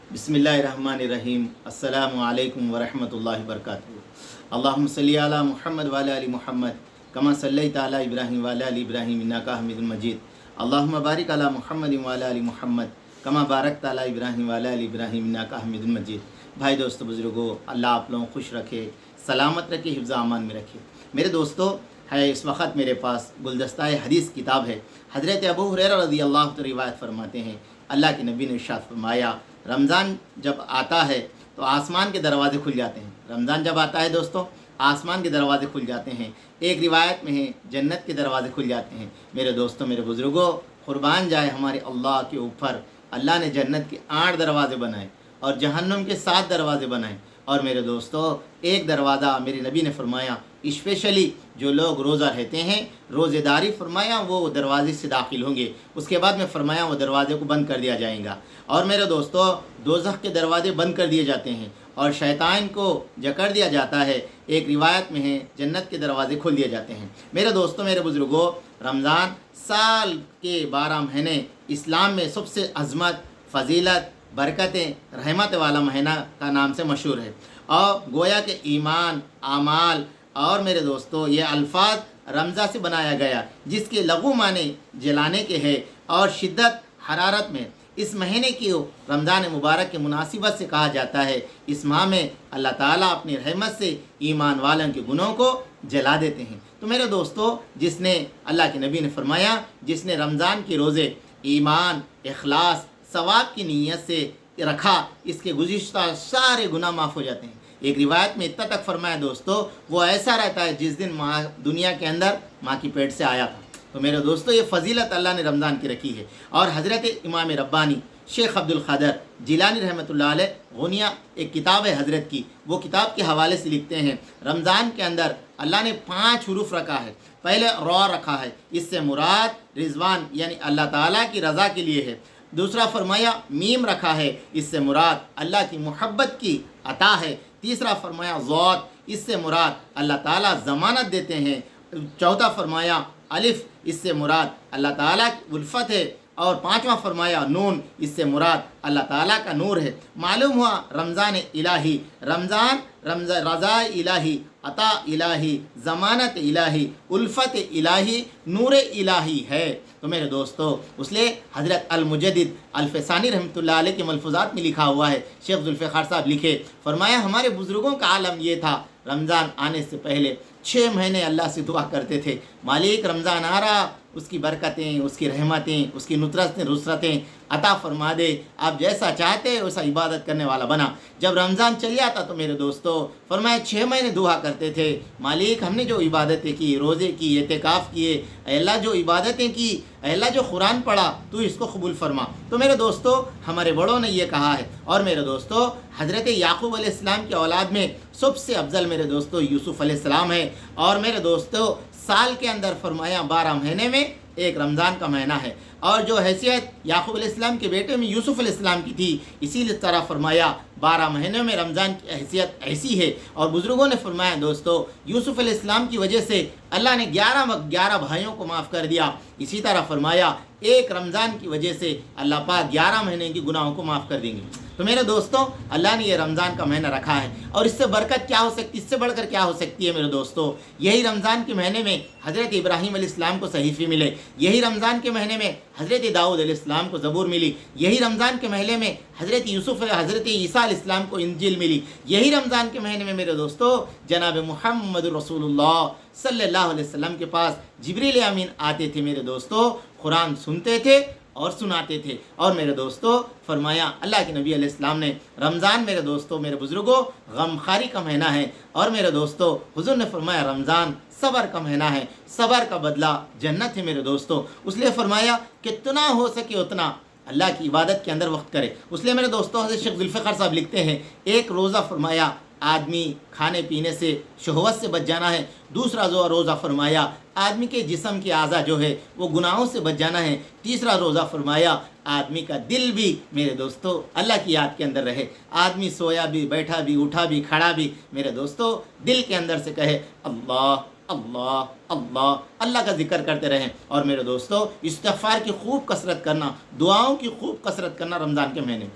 बिस्मिल्लाहिर्रहमानिर्रहीम। अस्सलामु अलैकुम वरहमतुल्लाहि वबरकातुहू। अल्लाहुम्मा सल्ली अला मुहम्मद व अला आलि मुहम्मद कमा सल्लैता अला इब्राहीम व अला आलि इब्राहीम इन्नका हमीदुम मजीद। अल्लाहुम्मा बारिक अला मुहम्मद व अला आलि मुहम्मद कमा बारकता अला इब्राहीम व अला आलि इब्राहीम इन्नका हमीदुम मजीद। भाई दोस्तों बुज़ुर्गों, अल्लाह आप लोगों को खुश रखे, सलामत रखे, हिफ्ज़ अमान में रखे। मेरे दोस्तों, है इस वक्त मेरे पास गुलदस्ता हदीस किताब है। हज़रत अबू हुरैरा रज़ी अल्लाह तो रिवायत फरमाते हैं, अल्लाह के नबी ने इरशाद फरमाया, रमज़ान जब आता है तो आसमान के दरवाज़े खुल जाते हैं। रमज़ान जब आता है दोस्तों, आसमान के दरवाज़े खुल जाते हैं। एक रिवायत में है जन्नत के दरवाज़े खुल जाते हैं। मेरे दोस्तों, मेरे बुज़ुर्गों, कुर्बान जाए हमारे अल्लाह के ऊपर। अल्लाह ने जन्नत के 8 दरवाज़े बनाए और जहन्नम के 7 दरवाज़े बनाए। और मेरे दोस्तों, एक दरवाज़ा मेरे नबी ने फरमाया, स्पेशली जो लोग रोज़ा रहते हैं, रोज़ेदारी फरमाया, वो दरवाज़े से दाखिल होंगे। उसके बाद में फरमाया वो दरवाज़े को बंद कर दिया जाएगा। और मेरे दोस्तों, दोज़ख के दरवाज़े बंद कर दिए जाते हैं और शैतान को जकड़ दिया जाता है। एक रिवायत में है जन्नत के दरवाज़े खोल दिए जाते हैं। मेरे दोस्तों, मेरे बुज़ुर्गों, रमज़ान साल के 12 महीने इस्लाम में सबसे अज़मत, फ़जीलत, बरकतें, रहमत वाला महीना का नाम से मशहूर है। और गोया के ईमान, आमाल और मेरे दोस्तों ये अल्फाज रमज़ा से बनाया गया, जिसके लघु माने जलाने के हैं और शिद्दत हरारत में इस महीने की रमज़ान मुबारक के मुनासिबत से कहा जाता है। इस माह में अल्लाह ताला अपनी रहमत से ईमान वालों के गुनों को जला देते हैं। तो मेरे दोस्तों, जिसने अल्लाह के नबी ने फरमाया, जिसने रमज़ान के रोज़े ईमान, इखलास, सवाब की नीयत से रखा, इसके गुज़िश्ता सारे गुनाह माफ़ हो जाते हैं। एक रिवायत में इतना तक फरमाया दोस्तों, वो ऐसा रहता है जिस दिन माँ दुनिया के अंदर माँ की पेट से आया था। तो मेरे दोस्तों, ये फ़जीलत अल्लाह ने रमज़ान की रखी है। और हज़रत इमाम रब्बानी शेख अब्दुल क़ादिर जिलानी रहमतुल्लाह अलैह गुनिया एक किताब है हज़रत की, वो किताब के हवाले से लिखते हैं, रमज़ान के अंदर अल्लाह ने 5 हुरूफ रखा है। पहले रॉ रखा है, इससे मुराद रिज़वान यानी अल्लाह ताला की रज़ा के लिए है। दूसरा फरमाया मीम रखा है, इससे मुराद अल्लाह की मोहब्बत की अता है। तीसरा फरमाया ज़ौत, इससे मुराद अल्लाह ताला ज़मानत देते हैं। चौथा फरमाया अलिफ, इससे मुराद अल्लाह ताला की उल्फत है। और 5वां फरमाया नून, इससे मुराद अल्लाह ताला का नूर है। मालूम हुआ रमज़ान इलाही, रमज़ान रज़ा इलाही, अता इलाही, ज़मानत इलाही, उल्फत इलाही, नूर इलाही है। तो मेरे दोस्तों, उसलिए हज़रत अल-मुजद्दिद अल-फ़सानी रहमतुल्लाह अलैह के मलफूज़ात में लिखा हुआ है, शेख ज़ुल्फ़िकार साहब लिखे, फरमाया हमारे बुज़ुर्गों का आलम ये था, रमज़ान आने से पहले 6 महीने अल्लाह से दुआ करते थे, मालिक रमज़ान आ रहा, उसकी बरकतें, उसकी रहमतें, उसकी नुसरतें अता फरमा दे, आप जैसा चाहते हैं वैसा इबादत करने वाला बना। जब रमज़ान चल जाता तो मेरे दोस्तों फरमाया 6 महीने दुआ करते थे, मालिक हमने जो इबादतें की, रोज़े की, एतिकाफ़ किए, अल्लाह जो इबादतें की, अल्लाह जो कुरान पढ़ा, तू इसको कबूल फरमा। तो मेरे दोस्तों, हमारे बड़ों ने ये कहा है। और मेरे दोस्तों, हज़रत याकूब अलैहिस्सलाम की औलाद में सबसे अफजल मेरे दोस्तों यूसुफ़ अलैहिस्सलाम है। और मेरे दोस्तों, साल के अंदर फरमाया 12 महीने में एक रमज़ान का महीना है। और जो हैसियत याकूब अलैहिस्सलाम के बेटे में यूसुफ़ अलैहिस्सलाम की थी, इसी तरह फरमाया 12 महीनों में रमज़ान की हैसियत ऐसी है। और बुज़ुर्गों ने फरमाया दोस्तों, यूसुफ़ अलैहिस्सलाम की वजह से अल्लाह ने 11 भाइयों को माफ़ कर दिया। इसी तरह फरमाया एक रमज़ान की वजह से अल्लाह पाक 11 महीने की गुनाहों को माफ़ कर देंगे। तो मेरे दोस्तों, अल्लाह ने ये रमज़ान का महीना रखा है और इससे बरकत क्या हो सकती है, इससे बढ़कर क्या हो सकती है मेरे दोस्तों। यही रमज़ान के महीने में हज़रत इब्राहीम अलैहिस्सलाम को सहीफ़े मिले, यही रमज़ान के महीने में हज़रत दाऊद अलैहिस्सलाम को ज़बूर मिली, यही रमज़ान के महीने में हज़रत ईसा अलैहिस्सलाम को इंजील मिली, यही रमज़ान के महीने में मेरे दोस्तों जनाब मुहम्मद रसूलुल्लाह सल्लल्लाहु अलैहि वसल्लम के पास जिब्रील अमीन आते थे मेरे दोस्तों, कुरान सुनते थे और सुनाते थे। और मेरे दोस्तों फरमाया अल्लाह के नबी अलैहिस्सलाम ने, रमज़ान मेरे दोस्तों, मेरे बुज़ुर्गों, गमखारी का महीना है। और मेरे दोस्तों, हुज़ूर ने फरमाया रमज़ान सब्र का महीना है, सब्र का बदला जन्नत है मेरे दोस्तों। उसलिए फरमाया कितना हो सके उतना अल्लाह की इबादत के अंदर वक्त करे। उसलिए मेरे दोस्तों, हज़रत शेख ज़ुल्फ़िकार साहब लिखते हैं, एक रोज़ा फरमाया आदमी खाने पीने से, शहवत से बच जाना है। दूसरा जो रोज़ा फरमाया आदमी के जिस्म के आज़ा जो है वो गुनाहों से बच जाना है। तीसरा रोज़ा फरमाया आदमी का दिल भी मेरे दोस्तों अल्लाह की याद के अंदर रहे। आदमी सोया भी, बैठा भी, उठा भी, खड़ा भी मेरे दोस्तों दिल के अंदर से कहे अल्लाह अल्लाह अल्लाह, अल्लाह का जिक्र करते रहें। और मेरे दोस्तों इस्तिग़फ़ार की खूब कसरत करना, दुआओं की खूब कसरत करना रमज़ान के महीने में।